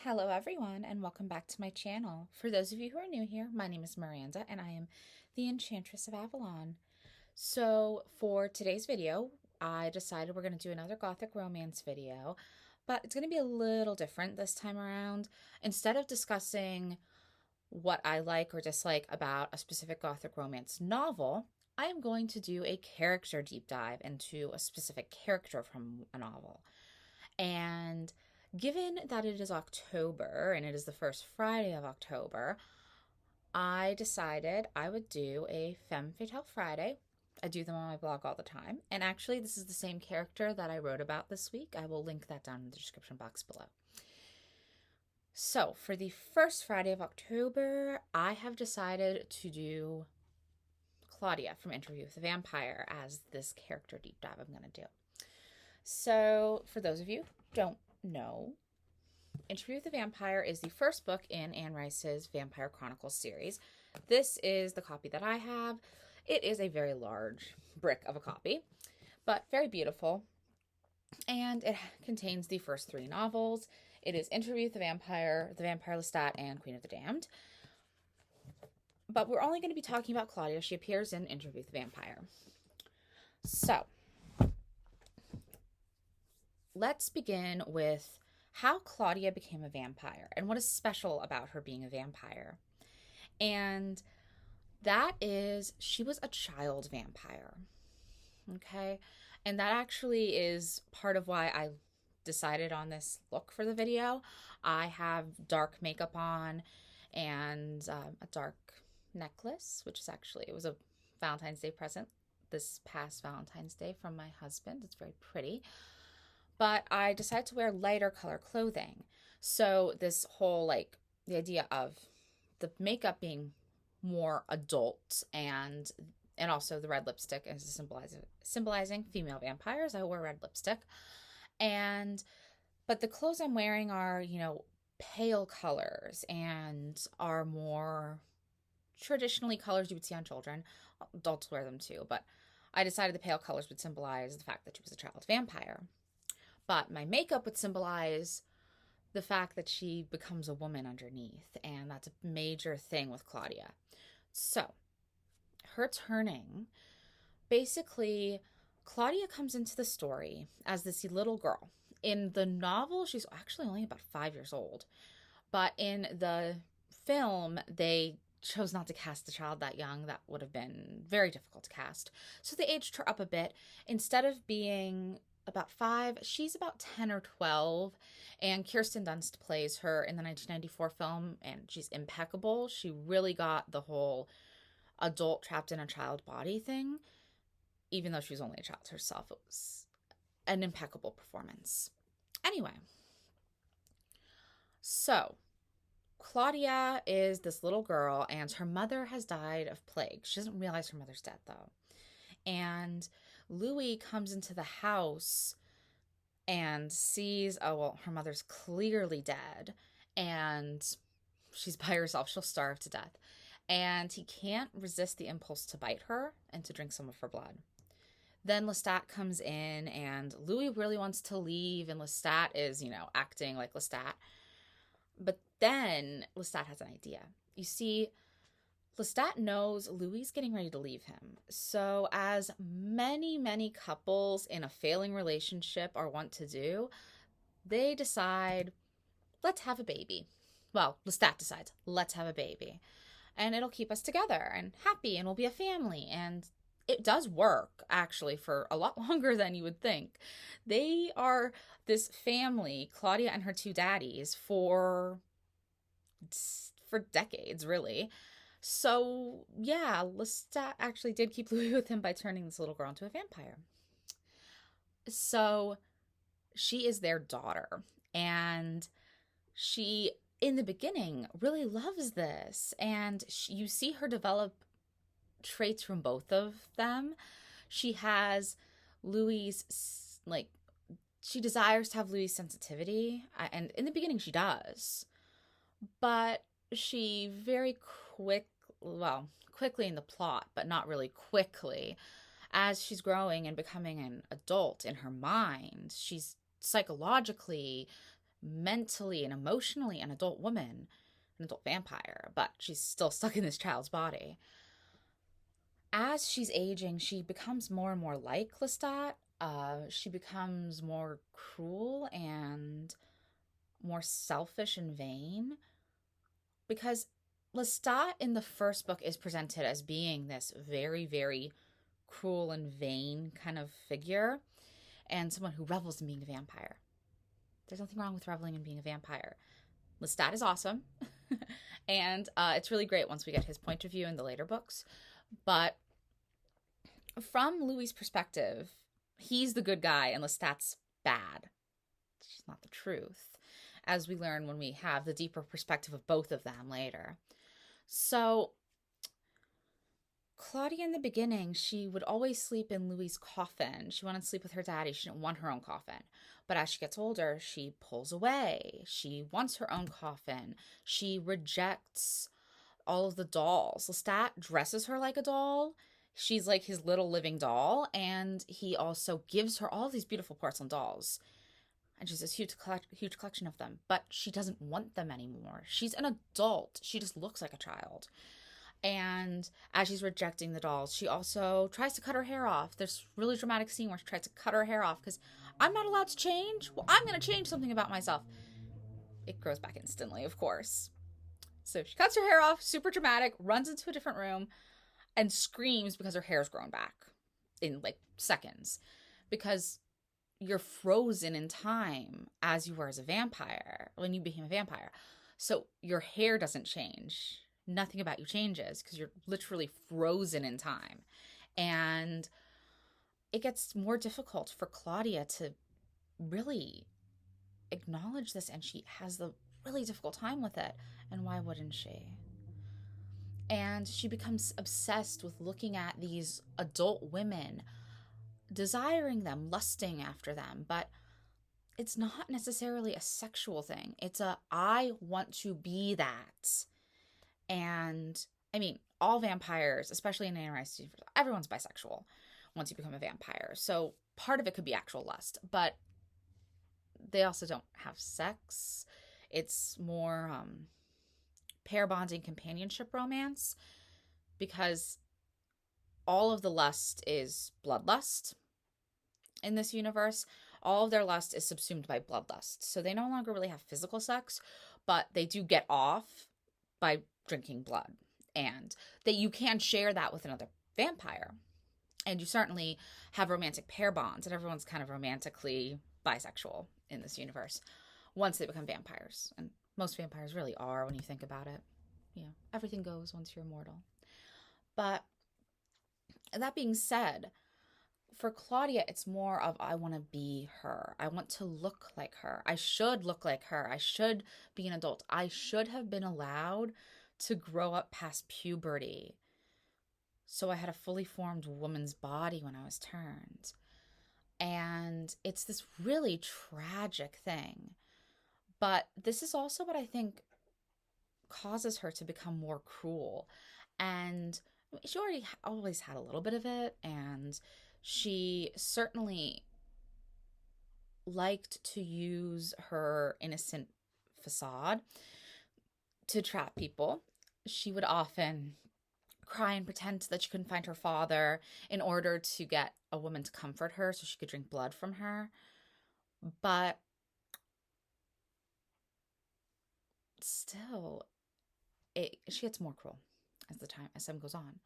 Hello everyone and welcome back to my channel. For those of you who are new here, my name is Miranda and I am the Enchantress of Avalon. So for today's video, I decided we're going to do another gothic romance video, but it's going to be a little different this time around. Instead of discussing what I like or dislike about a specific gothic romance novel, I am going to do a character deep dive into a specific character from a novel. And given that it is October and it is the first Friday of October, I decided I would do a Femme Fatale Friday. I do them on my blog all the time. And actually, this is the same character that I wrote about this week. I will link that down in the description box below. So, for the first Friday of October, I have decided to do Claudia from Interview with a Vampire as this character deep dive I'm going to do. So, for those of you who don't know, Interview with a Vampire is the first book in Anne Rice's Vampire Chronicles series. This is the copy that I have. It is a very large brick of a copy, but very beautiful. And it contains the first three novels. It is Interview with the Vampire Lestat, and Queen of the Damned. But we're only going to be talking about Claudia. She appears in Interview with the Vampire. So, let's begin with how Claudia became a vampire and what is special about her being a vampire. And that is, she was a child vampire. Okay? And that actually is part of why I decided on this look for the video. I have dark makeup on and a dark necklace, which is actually, it was a Valentine's Day present this past Valentine's Day from my husband. It's very pretty. But I decided to wear lighter color clothing. So this whole, the idea of the makeup being more adult and also the red lipstick is symbolizing female vampires. I wore red lipstick. But the clothes I'm wearing are, pale colors and are more traditionally colors you would see on children. Adults wear them too, but I decided the pale colors would symbolize the fact that she was a child vampire. But my makeup would symbolize the fact that she becomes a woman underneath, and that's a major thing with Claudia. So, her turning, basically, Claudia comes into the story as this little girl. In the novel, she's actually only about 5 years old. But in the film, they chose not to cast the child that young. That would have been very difficult to cast. So they aged her up a bit. Instead of being about 5, she's about 10 or 12, and Kirsten Dunst plays her in the 1994 film, and she's impeccable. She really got the whole adult trapped in a child body thing, even though she was only a child herself. It was an impeccable performance. Anyway, so Claudia is this little girl, and her mother has died of plague. She doesn't realize her mother's dead, though. And Louis comes into the house and sees, her mother's clearly dead and she's by herself. She'll starve to death. And he can't resist the impulse to bite her and to drink some of her blood. Then Lestat comes in and Louis really wants to leave, and Lestat is, acting like Lestat. But then Lestat has an idea. You see, Lestat knows Louis is getting ready to leave him. So as many, many couples in a failing relationship are wont to do, they decide, let's have a baby. Well, Lestat decides, let's have a baby. And it'll keep us together and happy, and we'll be a family. And it does work, actually, for a lot longer than you would think. They are this family, Claudia and her two daddies, for decades, really. So, yeah, Lestat actually did keep Louis with him by turning this little girl into a vampire. So, she is their daughter, and she, in the beginning, really loves this, and you see her develop traits from both of them. She has Louis', she desires to have Louis' sensitivity, and in the beginning she does, but she very quickly in the plot, but not really quickly, as she's growing and becoming an adult in her mind, she's psychologically mentally and emotionally an adult woman, an adult vampire, but she's still stuck in this child's body. As she's aging, she becomes more and more like Lestat. She becomes more cruel and more selfish and vain, because Lestat in the first book is presented as being this very, very cruel and vain kind of figure, and someone who revels in being a vampire. There's nothing wrong with reveling in being a vampire. Lestat is awesome, and it's really great once we get his point of view in the later books. But from Louis's perspective, he's the good guy and Lestat's bad. It's just not the truth, as we learn when we have the deeper perspective of both of them later. So Claudia, in the beginning, she would always sleep in Louis's coffin. She wanted to sleep with her daddy. She didn't want her own coffin. But as she gets older, she pulls away. She wants her own coffin. She rejects all of the dolls. Lestat dresses her like a doll. She's like his little living doll. And he also gives her all these beautiful porcelain dolls. And she's this huge collection of them. But she doesn't want them anymore. She's an adult. She just looks like a child. And as she's rejecting the dolls, she also tries to cut her hair off. There's a really dramatic scene where she tries to cut her hair off because I'm not allowed to change. Well, I'm going to change something about myself. It grows back instantly, of course. So she cuts her hair off, super dramatic, runs into a different room, and screams because her hair's grown back in like seconds. Because you're frozen in time as you were as a vampire when you became a vampire. So your hair doesn't change. Nothing about you changes because you're literally frozen in time. And it gets more difficult for Claudia to really acknowledge this, and she has the really difficult time with it. And why wouldn't she? And she becomes obsessed with looking at these adult women, desiring them, lusting after them. But it's not necessarily a sexual thing. It's a, I want to be that. And I mean, all vampires, especially in Anne Rice's universe, everyone's bisexual once you become a vampire. So part of it could be actual lust, but they also don't have sex. It's more pair bonding, companionship romance, because all of the lust is bloodlust in this universe. All of their lust is subsumed by bloodlust. So they no longer really have physical sex, but they do get off by drinking blood, and that you can share that with another vampire, and you certainly have romantic pair bonds, and everyone's kind of romantically bisexual in this universe once they become vampires, and most vampires really are when you think about it. You know, everything goes once you're immortal. But that being said, for Claudia, it's more of, I want to be her. I want to look like her. I should look like her. I should be an adult. I should have been allowed to grow up past puberty. So I had a fully formed woman's body when I was turned. And it's this really tragic thing. But this is also what I think causes her to become more cruel. And she already always had a little bit of it, and she certainly liked to use her innocent facade to trap people. She would often cry and pretend that she couldn't find her father in order to get a woman to comfort her so she could drink blood from her. But still, she gets more cruel as time goes on.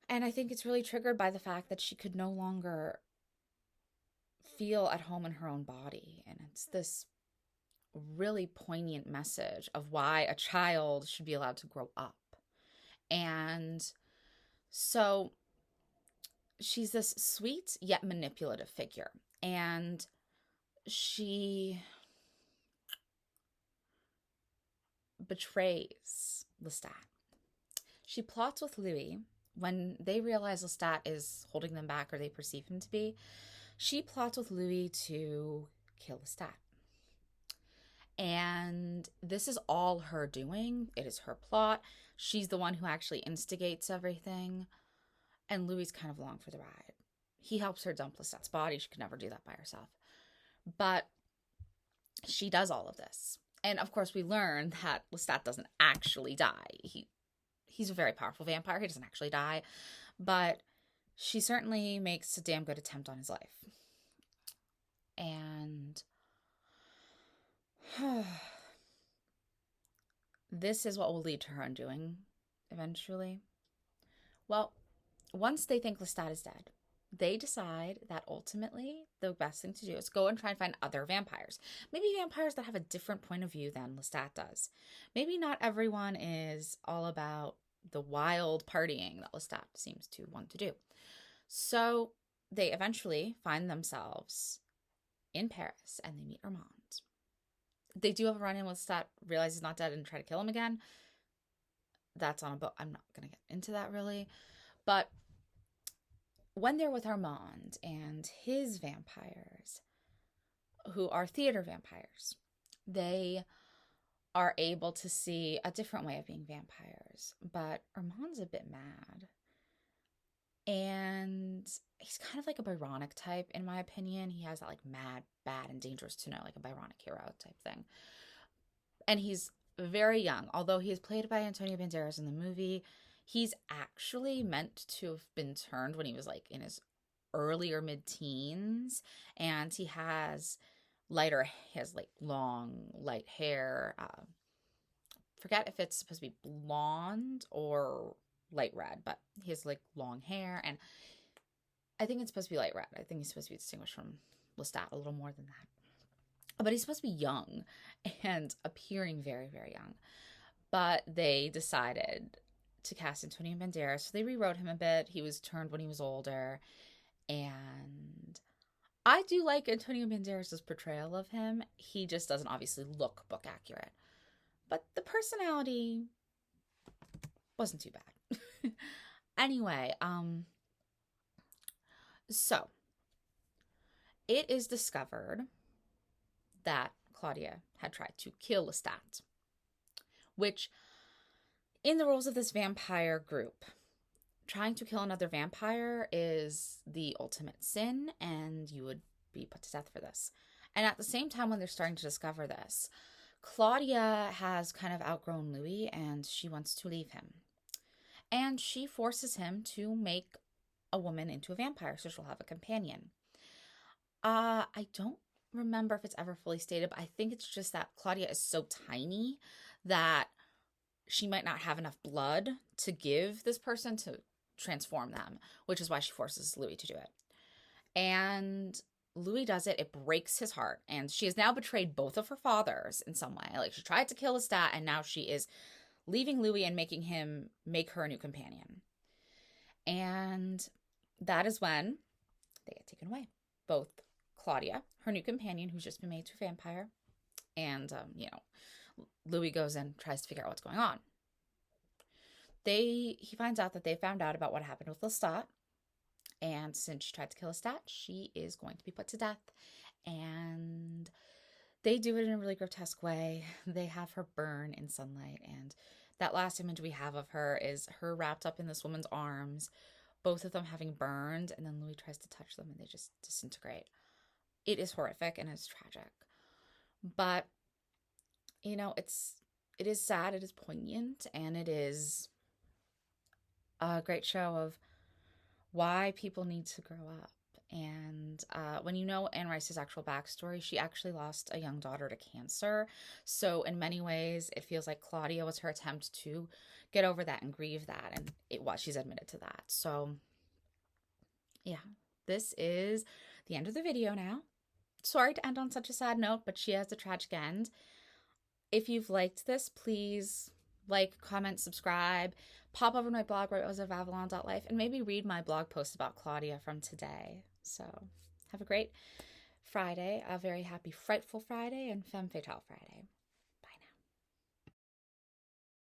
And I think it's really triggered by the fact that she could no longer feel at home in her own body. And it's this really poignant message of why a child should be allowed to grow up. And so she's this sweet yet manipulative figure. And she betrays Lestat. She plots with Louis. When they realize Lestat is holding them back, or they perceive him to be, she plots with Louis to kill Lestat. And this is all her doing. It is her plot. She's the one who actually instigates everything. And Louis kind of along for the ride. He helps her dump Lestat's body. She could never do that by herself. But she does all of this. And of course, we learn that Lestat doesn't actually die. He's a very powerful vampire. He doesn't actually die. But she certainly makes a damn good attempt on his life. And this is what will lead to her undoing eventually. Well, once they think Lestat is dead, they decide that ultimately the best thing to do is go and try and find other vampires. Maybe vampires that have a different point of view than Lestat does. Maybe not everyone is all about the wild partying that Lestat seems to want to do. So they eventually find themselves in Paris and they meet Armand. They do have a run-in with Lestat, realize he's not dead, and try to kill him again. That's on a boat. I'm not going to get into that really. But when they're with Armand and his vampires, who are theater vampires, they are able to see a different way of being vampires. But Armand's a bit mad. And he's kind of like a Byronic type, in my opinion. He has that like mad, bad, and dangerous to know, like a Byronic hero type thing. And he's very young. Although he is played by Antonio Banderas in the movie, he's actually meant to have been turned when he was like in his early or mid-teens. And he has like long, light hair. Forget if it's supposed to be blonde or light red, but he has like long hair, and I think it's supposed to be light red. I think he's supposed to be distinguished from Lestat a little more than that. But he's supposed to be young and appearing very, very young. But they decided to cast Antonio Banderas, so they rewrote him a bit. He was turned when he was older, and I do like Antonio Banderas' portrayal of him. He just doesn't obviously look book accurate. But the personality wasn't too bad. Anyway, so it is discovered that Claudia had tried to kill Lestat, which in the rules of this vampire group, trying to kill another vampire is the ultimate sin, and you would be put to death for this. And at the same time, when they're starting to discover this, Claudia has kind of outgrown Louis, and she wants to leave him. And she forces him to make a woman into a vampire so she'll have a companion. I don't remember if it's ever fully stated, but I think it's just that Claudia is so tiny that she might not have enough blood to give this person to transform them, which is why she forces Louis to do it. And Louis does it. It breaks his heart. And she has now betrayed both of her fathers in some way. Like, she tried to kill Lestat, and now she is leaving Louis and making him make her a new companion. And that is when they get taken away. Both Claudia, her new companion, who's just been made to a vampire, and, Louis goes and tries to figure out what's going on. He finds out that they found out about what happened with Lestat, and since she tried to kill Lestat, she is going to be put to death. And they do it in a really grotesque way. They have her burn in sunlight, and that last image we have of her is her wrapped up in this woman's arms, both of them having burned, and then Louis tries to touch them and they just disintegrate. It is horrific and it's tragic. But, it is sad, it is poignant, and it is a great show of why people need to grow up. And when you know Anne Rice's actual backstory, she actually lost a young daughter to cancer. So in many ways, it feels like Claudia was her attempt to get over that and grieve that. And it was. She's admitted to that. So yeah, this is the end of the video now. Sorry to end on such a sad note, but she has a tragic end. If you've liked this, please like, comment, subscribe, pop over to my blog, roseofavalon.life, and maybe read my blog post about Claudia from today. So have a great Friday, a very happy Frightful Friday, and Femme Fatale Friday.